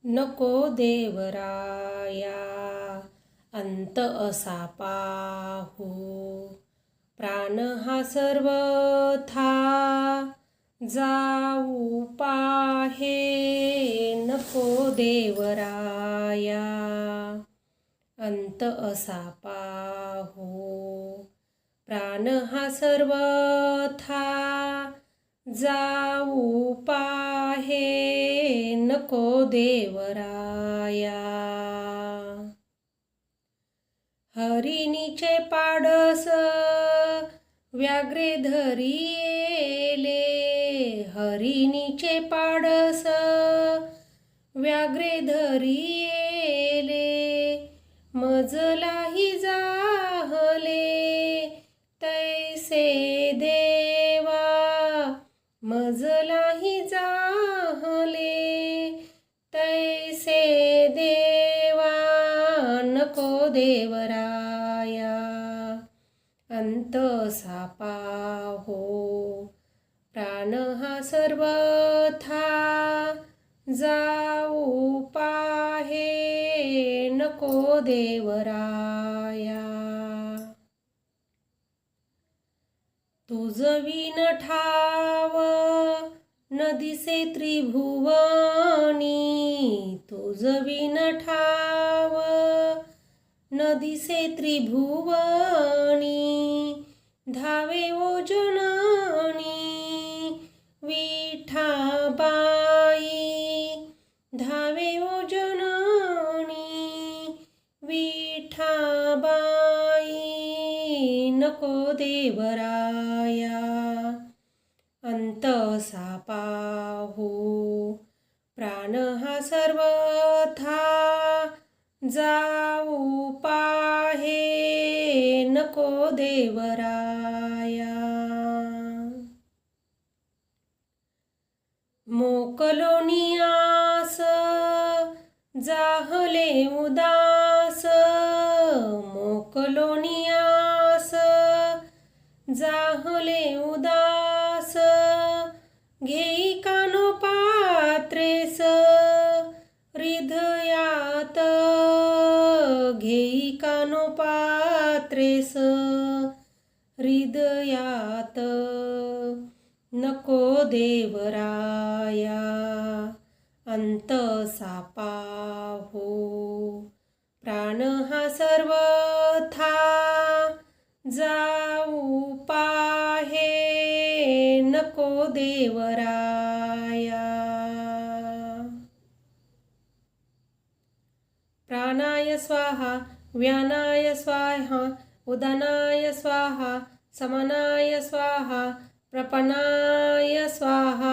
नको देवराया अंत असा पाहू, प्राण हा सर्वथा जाऊ पाहे. नको देवराया अंत असा पाहू, प्राण हा सर्वथा जाऊ पाहे. नको देवराया हरिणीचे पाडस व्याघ्रे धरिले, हरिणीचे पाडस व्याघ्रे धरिले. मजलाही जाहले तैसे देवा, मजलाही जाहले तैसे देवा. नको देवराया अंत असा पाहो, प्राण हा सर्वथा जाऊ पाहे. नको देवराया तुझ विण ठाव नदीसे त्रिभुवनी, तुझ विण ठाव नदीसे त्रिभुवनी. धावे ओ जननी विठाबाई, धावे ओ जननी विठाबाई. नको देवराया अंत असा पाहू, प्राण हा सर्वथा जाऊ पाहे. नको देवराया मोकलोनी आस जाहले उदास, मोकलोनी आस जाहले उदास. घेई कानोपात्रेस हृदयात, घेई कानोपात्रेस हृदयात. नको देवराया अंत असा पाहू, प्राण हा सर्वथा जाऊ पाहे. नको देवराया प्राणाय स्वाहा व्यानाय स्वाहा, उदानाय स्वाहा, समानाय स्वाहा, प्रपनाय स्वाहा.